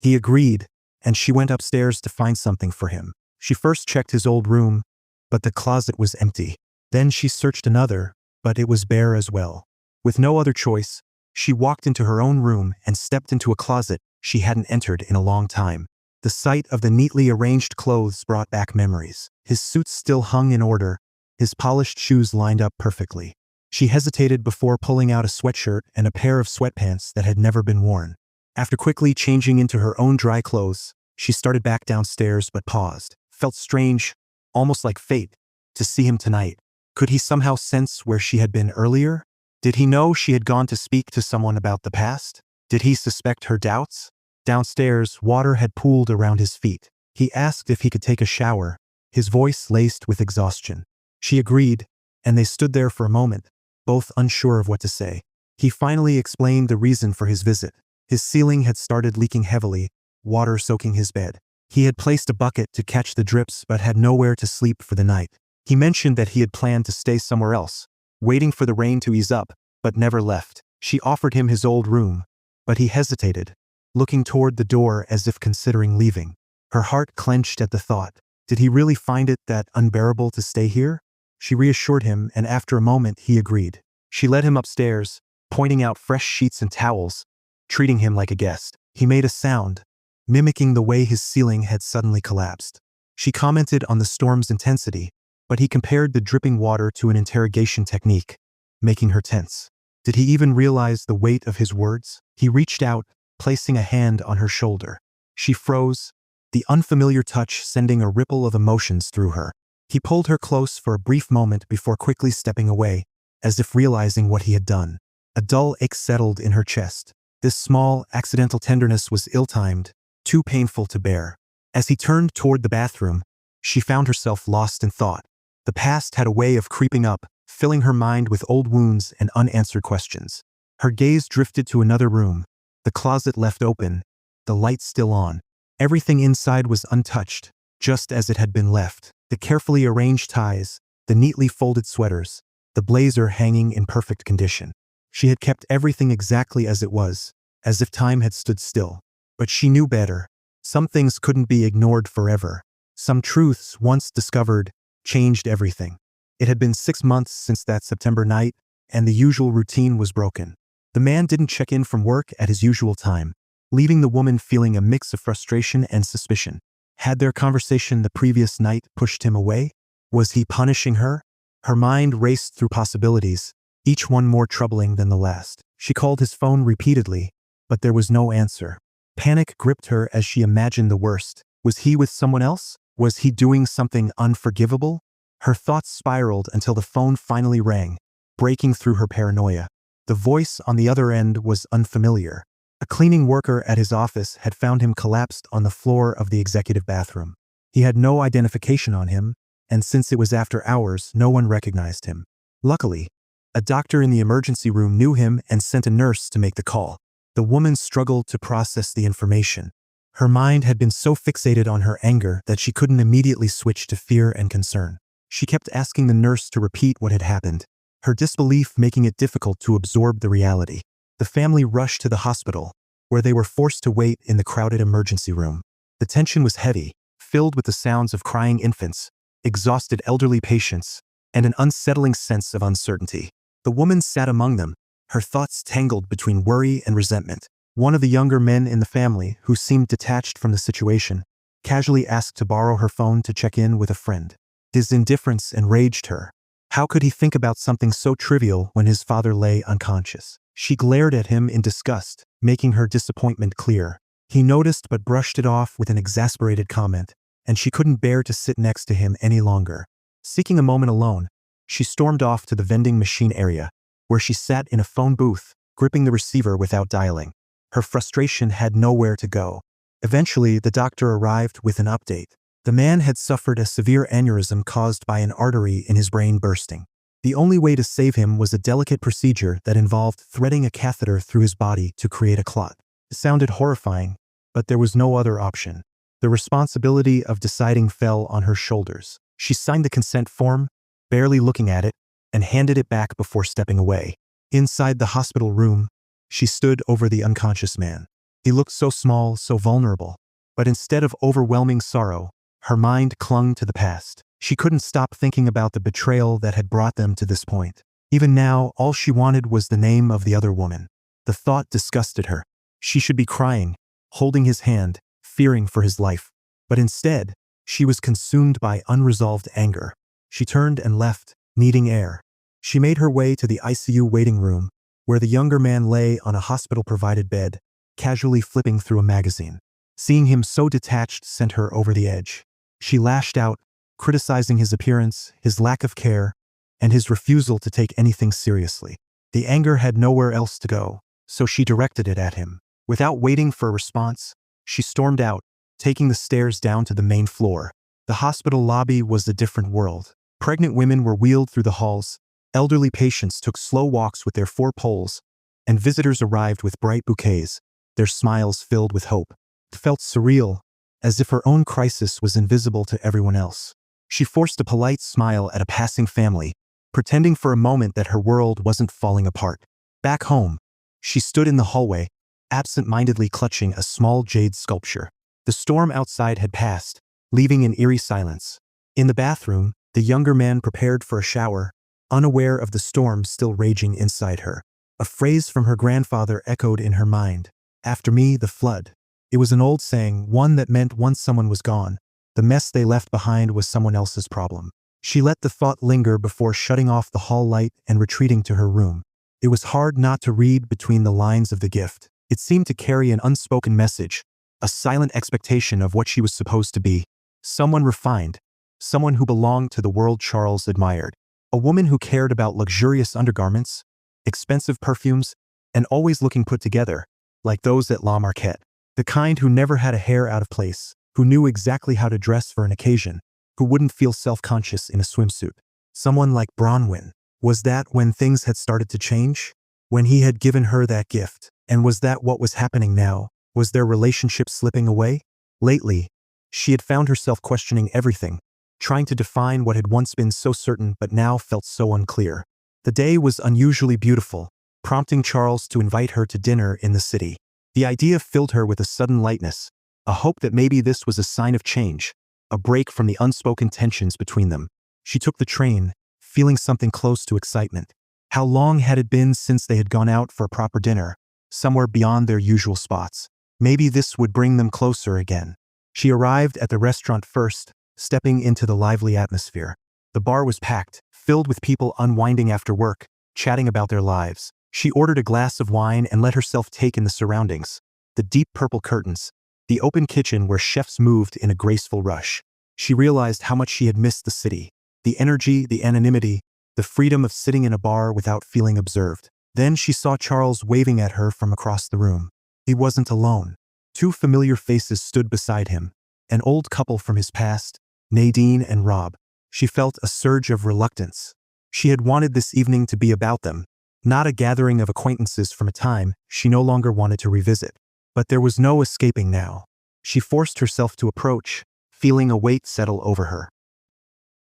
He agreed, and she went upstairs to find something for him. She first checked his old room, but the closet was empty. Then she searched another, but it was bare as well. With no other choice, she walked into her own room and stepped into a closet she hadn't entered in a long time. The sight of the neatly arranged clothes brought back memories. His suits still hung in order, his polished shoes lined up perfectly. She hesitated before pulling out a sweatshirt and a pair of sweatpants that had never been worn. After quickly changing into her own dry clothes, she started back downstairs but paused. Felt strange, almost like fate, to see him tonight. Could he somehow sense where she had been earlier? Did he know she had gone to speak to someone about the past? Did he suspect her doubts? Downstairs, water had pooled around his feet. He asked if he could take a shower, his voice laced with exhaustion. She agreed, and they stood there for a moment, both unsure of what to say. He finally explained the reason for his visit. His ceiling had started leaking heavily, water soaking his bed. He had placed a bucket to catch the drips but had nowhere to sleep for the night. He mentioned that he had planned to stay somewhere else, waiting for the rain to ease up, but never left. She offered him his old room, but he hesitated, looking toward the door as if considering leaving. Her heart clenched at the thought. Did he really find it that unbearable to stay here? She reassured him, and after a moment he agreed. She led him upstairs, pointing out fresh sheets and towels, treating him like a guest. He made a sound, mimicking the way his ceiling had suddenly collapsed. She commented on the storm's intensity, but he compared the dripping water to an interrogation technique, making her tense. Did he even realize the weight of his words? He reached out, placing a hand on her shoulder. She froze, the unfamiliar touch sending a ripple of emotions through her. He pulled her close for a brief moment before quickly stepping away, as if realizing what he had done. A dull ache settled in her chest. This small, accidental tenderness was ill-timed, too painful to bear. As he turned toward the bathroom, she found herself lost in thought. The past had a way of creeping up, filling her mind with old wounds and unanswered questions. Her gaze drifted to another room, the closet left open, the light still on. Everything inside was untouched, just as it had been left. The carefully arranged ties, the neatly folded sweaters, the blazer hanging in perfect condition. She had kept everything exactly as it was, as if time had stood still. But she knew better. Some things couldn't be ignored forever. Some truths, once discovered, changed everything. It had been 6 months since that September night, and the usual routine was broken. The man didn't check in from work at his usual time, leaving the woman feeling a mix of frustration and suspicion. Had their conversation the previous night pushed him away? Was he punishing her? Her mind raced through possibilities, each one more troubling than the last. She called his phone repeatedly, but there was no answer. Panic gripped her as she imagined the worst. Was he with someone else? Was he doing something unforgivable? Her thoughts spiraled until the phone finally rang, breaking through her paranoia. The voice on the other end was unfamiliar. A cleaning worker at his office had found him collapsed on the floor of the executive bathroom. He had no identification on him, and since it was after hours, no one recognized him. Luckily, a doctor in the emergency room knew him and sent a nurse to make the call. The woman struggled to process the information. Her mind had been so fixated on her anger that she couldn't immediately switch to fear and concern. She kept asking the nurse to repeat what had happened, her disbelief making it difficult to absorb the reality. The family rushed to the hospital, where they were forced to wait in the crowded emergency room. The tension was heavy, filled with the sounds of crying infants, exhausted elderly patients, and an unsettling sense of uncertainty. The woman sat among them, her thoughts tangled between worry and resentment. One of the younger men in the family, who seemed detached from the situation, casually asked to borrow her phone to check in with a friend. His indifference enraged her. How could he think about something so trivial when his father lay unconscious? She glared at him in disgust, making her disappointment clear. He noticed but brushed it off with an exasperated comment, and she couldn't bear to sit next to him any longer. Seeking a moment alone, she stormed off to the vending machine area, where she sat in a phone booth, gripping the receiver without dialing. Her frustration had nowhere to go. Eventually, the doctor arrived with an update. The man had suffered a severe aneurysm caused by an artery in his brain bursting. The only way to save him was a delicate procedure that involved threading a catheter through his body to create a clot. It sounded horrifying, but there was no other option. The responsibility of deciding fell on her shoulders. She signed the consent form, barely looking at it, and handed it back before stepping away. Inside the hospital room, she stood over the unconscious man. He looked so small, so vulnerable. But instead of overwhelming sorrow, her mind clung to the past. She couldn't stop thinking about the betrayal that had brought them to this point. Even now, all she wanted was the name of the other woman. The thought disgusted her. She should be crying, holding his hand, fearing for his life. But instead, she was consumed by unresolved anger. She turned and left, needing air. She made her way to the ICU waiting room, where the younger man lay on a hospital-provided bed, casually flipping through a magazine. Seeing him so detached sent her over the edge. She lashed out, criticizing his appearance, his lack of care, and his refusal to take anything seriously. The anger had nowhere else to go, so she directed it at him. Without waiting for a response, she stormed out, taking the stairs down to the main floor. The hospital lobby was a different world. Pregnant women were wheeled through the halls, elderly patients took slow walks with their 4 poles, and visitors arrived with bright bouquets, their smiles filled with hope. It felt surreal, as if her own crisis was invisible to everyone else. She forced a polite smile at a passing family, pretending for a moment that her world wasn't falling apart. Back home, she stood in the hallway, absent-mindedly clutching a small jade sculpture. The storm outside had passed, leaving an eerie silence. In the bathroom, the younger man prepared for a shower, unaware of the storm still raging inside her. A phrase from her grandfather echoed in her mind. "After me, the flood." It was an old saying, one that meant once someone was gone, the mess they left behind was someone else's problem. She let the thought linger before shutting off the hall light and retreating to her room. It was hard not to read between the lines of the gift. It seemed to carry an unspoken message, a silent expectation of what she was supposed to be. Someone refined, someone who belonged to the world Charles admired. A woman who cared about luxurious undergarments, expensive perfumes, and always looking put together, like those at La Marquette. The kind who never had a hair out of place, who knew exactly how to dress for an occasion, who wouldn't feel self-conscious in a swimsuit. Someone like Bronwyn. Was that when things had started to change? When he had given her that gift? And was that what was happening now? Was their relationship slipping away? Lately, she had found herself questioning everything, trying to define what had once been so certain but now felt so unclear. The day was unusually beautiful, prompting Charles to invite her to dinner in the city. The idea filled her with a sudden lightness, a hope that maybe this was a sign of change, a break from the unspoken tensions between them. She took the train, feeling something close to excitement. How long had it been since they had gone out for a proper dinner, somewhere beyond their usual spots? Maybe this would bring them closer again. She arrived at the restaurant first, stepping into the lively atmosphere. The bar was packed, filled with people unwinding after work, chatting about their lives. She ordered a glass of wine and let herself take in the surroundings. The deep purple curtains, the open kitchen where chefs moved in a graceful rush. She realized how much she had missed the city. The energy, the anonymity, the freedom of sitting in a bar without feeling observed. Then she saw Charles waving at her from across the room. He wasn't alone. 2 familiar faces stood beside him, an old couple from his past, Nadine and Rob. She felt a surge of reluctance. She had wanted this evening to be about them, not a gathering of acquaintances from a time she no longer wanted to revisit. But there was no escaping now. She forced herself to approach, feeling a weight settle over her.